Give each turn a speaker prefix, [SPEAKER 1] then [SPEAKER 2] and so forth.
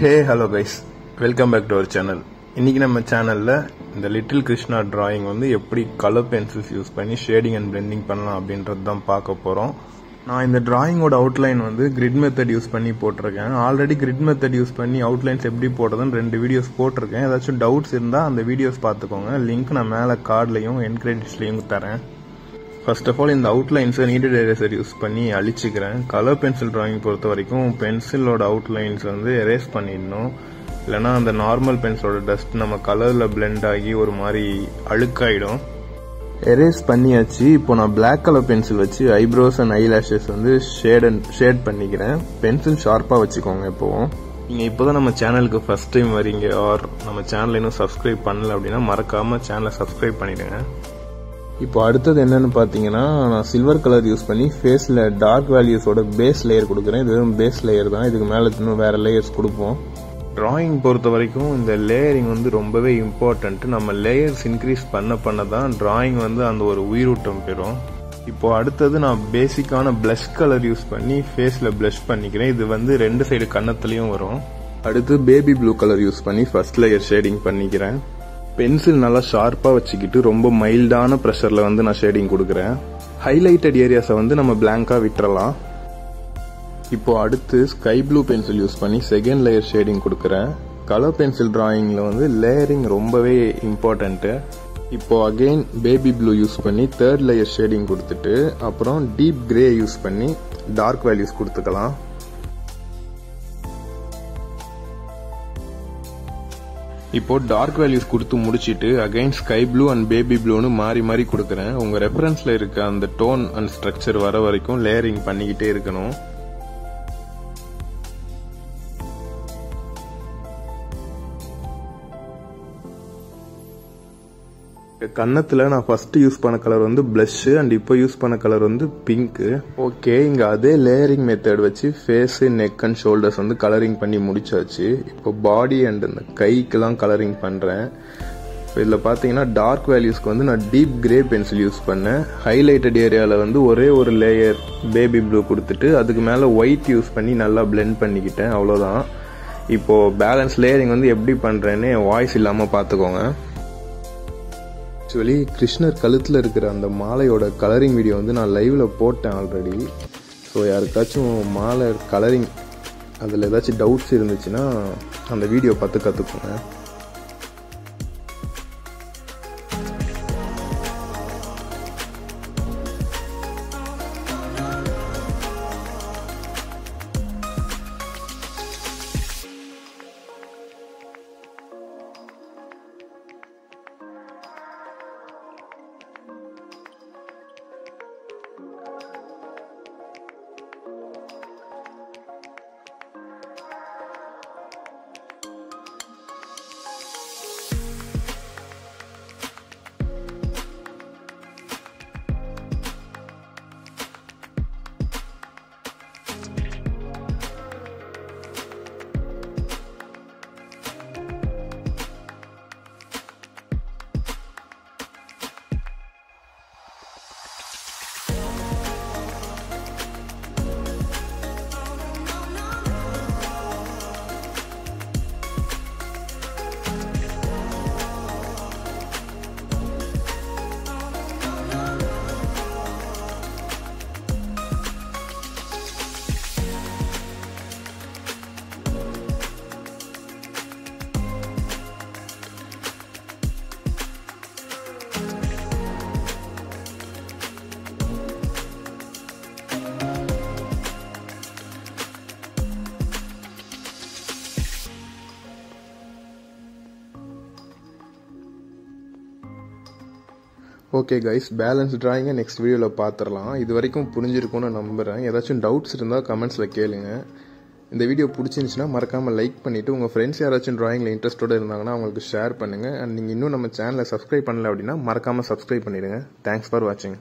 [SPEAKER 1] Hello guys, welcome back to our channel. இன்னைக்கு நம்ம சேனல்ல இந்த லிட்டில் கிருஷ்ணா டிராயிங் வந்து எப்படி கலர் பென்சில்ஸ் யூஸ் பண்ணி ஷேடிங் அண்ட் பிளெண்டிங் பண்ணலாம் அப்படின்றது தான் பார்க்க போறோம். நான் இந்த டிராயிங்கோட அவுட்லைன் வந்து கிரிட் மெத்தட் யூஸ் பண்ணி போட்டிருக்கேன். ஆல்ரெடி கிரிட் மெத்தட் யூஸ் பண்ணி அவுட்லைன்ஸ் எப்படி போடுறதுன்னு 2 வீடியோஸ் போட்டிருக்கேன். ஏதாச்சும் டவுட்ஸ் இருந்தா அந்த வீடியோஸ் பார்த்துக்கோங்க. லிங்க் நான் மேலே கார்ட்லயும் என் கிரெடிட்ஸ்லயும் தரேன். ஃபர்ஸ்ட் ஆஃப் ஆல் இந்த அவுட்லைன்ஸை நீடட் எரேசர் யூஸ் பண்ணி அழிச்சிக்கிறேன். கலர் பென்சில் டிராயிங் பொறுத்த வரைக்கும் பென்சிலோட அவுட்லைன்ஸ் வந்து எரேஸ் பண்ணிடணும். இல்லைனா அந்த நார்மல் பென்சிலோட டஸ்ட் நம்ம கலரில் பிளெண்ட் ஆகி ஒரு மாதிரி அழுக்காயிடும். எரேஸ் பண்ணியாச்சு. இப்போ நான் பிளாக் கலர் பென்சில் வச்சு ஐப்ரோஸ் அண்ட் ஐலாஷஸ் வந்து ஷேட் பண்ணிக்கிறேன். பென்சில் ஷார்ப்பாக வச்சுக்கோங்க. இப்போவும் நீங்கள் இப்போ தான் நம்ம சேனலுக்கு ஃபர்ஸ்ட் டைம் வரீங்க ஆர் நம்ம சேனலை இன்னும் சப்ஸ்கிரைப் பண்ணல அப்படின்னா மறக்காமல் சேனலை சப்ஸ்கிரைப் பண்ணிடுங்க. இப்போ அடுத்தது என்னன்னு பார்த்தீங்கன்னா, நான் சில்வர் கலர் யூஸ் பண்ணி ஃபேஸில் டார்க் வேல்யூஸோட பேஸ் லேயர் கொடுக்குறேன். இது வெறும் பேஸ் லேயர் தான். இதுக்கு மேலே இன்னும் வேற லேயர்ஸ் கொடுப்போம். டிராயிங் பொறுத்த வரைக்கும் இந்த லேயரிங் வந்து ரொம்பவே இம்பார்ட்டன்ட். நம்ம லேயர்ஸ் இன்க்ரீஸ் பண்ண தான் டிராயிங் வந்து அந்த ஒரு உயிரூட்டம் பெறும். இப்போ அடுத்தது நான் பேசிக்கான பிளஷ் கலர் யூஸ் பண்ணி ஃபேஸில் பிளஷ் பண்ணிக்கிறேன். இது வந்து 2 சைடு கன்னத்துலையும் வரும். அடுத்து பேபி ப்ளூ கலர் யூஸ் பண்ணி ஃபர்ஸ்ட் லேயர் ஷேடிங் பண்ணிக்கிறேன். பென்சில் நல்லா ஷார்ப்பாக வச்சுக்கிட்டு ரொம்ப மைல்டான ப்ரெஷரில் வந்து நான் ஷேடிங் கொடுக்குறேன். ஹைலைட்டட் ஏரியாஸை வந்து நம்ம பிளாங்காக விட்டுறலாம். இப்போ அடுத்து ஸ்கை ப்ளூ பென்சில் யூஸ் பண்ணி செகண்ட் லேயர் ஷேடிங் கொடுக்குறேன். கலர் பென்சில் டிராயிங்கில் வந்து லேயரிங் ரொம்பவே இம்பார்ட்டன்ட்டு. இப்போ அகெயின் பேபி ப்ளூ யூஸ் பண்ணி தேர்ட் லேயர் ஷேடிங் கொடுத்துட்டு அப்புறம் டீப் கிரே யூஸ் பண்ணி டார்க் வேல்யூஸ் கொடுத்துக்கலாம். இப்போ டார்க் வேல்யூஸ் கொடுத்து முடிச்சிட்டு again sky blue and baby ப்ளூன்னு மாறி மாறி கொடுக்குறேன். உங்க ரெஃபரன்ஸ்ல இருக்க அந்த டோன் அண்ட் ஸ்ட்ரக்சர் வர வரைக்கும் லேயரிங் பண்ணிக்கிட்டே இருக்கணும். கன்னத்துல நான் ஃபர்ஸ்ட் யூஸ் பண்ண கலர் வந்து பிளஷ் அண்ட் இப்போ யூஸ் பண்ண கலர் வந்து பிங்க். ஓகே, இங்க அதே லேயரிங் மெத்தட் வச்சு ஃபேஸ், நெக் அண்ட் ஷோல்டர்ஸ் வந்து கலரிங் பண்ணி முடிச்சாச்சு. இப்போ பாடி அண்ட் அந்த கைக்கெல்லாம் கலரிங் பண்றேன். இதுல பாத்தீங்கன்னா டார்க் வேல்யூஸ்க்கு வந்து நான் டீப் கிரே பென்சில் யூஸ் பண்ணேன். ஹைலைட்டட் ஏரியால வந்து ஒரே ஒரு லேயர் பேபி ப்ளூ கொடுத்துட்டு அதுக்கு மேல ஒயிட் யூஸ் பண்ணி நல்லா பிளெண்ட் பண்ணிக்கிட்டேன். அவ்வளவுதான். இப்போ பேலன்ஸ் லேயரிங் வந்து எப்படி பண்றேன்னு வாய்ஸ் இல்லாம பாத்துக்கோங்க. ஆக்சுவலி கிருஷ்ணர் கழுத்தில் இருக்கிற அந்த மாலையோட கலரிங் வீடியோ வந்து நான் லைவ்ல போட்டேன் ஆல்ரெடி. ஸோ யாருக்காச்சும் மாலை கலரிங் அதில் ஏதாச்சும் டவுட்ஸ் இருந்துச்சுன்னா அந்த வீடியோ பார்த்து கற்றுக்கோங்க. ஓகே கைஸ், பேலன்ஸ் டிராயிங்கை நெக்ஸ்ட் வீடியோவில் பார்த்துடலாம். இது வரைக்கும் புரிஞ்சிருக்கும்னு நம்புகிறேன். ஏதாச்சும் டவுட்ஸ் இருந்தால் கமெண்ட்ஸில் கேளுங்க. இந்த வீடியோ பிடிச்சிருந்துச்சுன்னா மறக்காமல் லைக் பண்ணிவிட்டு உங்கள் ஃப்ரெண்ட்ஸ் யாராச்சும் டிராயிங்கில் இன்ட்ரெஸ்ட்டோடு இருந்தாங்கன்னா அவங்களுக்கு ஷேர் பண்ணுங்கள். அண்ட் நீங்கள் இன்னும் நம்ம சேனலை சப்ஸ்கிரைப் பண்ணல அப்படின்னா மறக்காமல் சப்ஸ்கிரைப் பண்ணிடுங்க. தேங்க்ஸ் ஃபார் வாட்சிங்.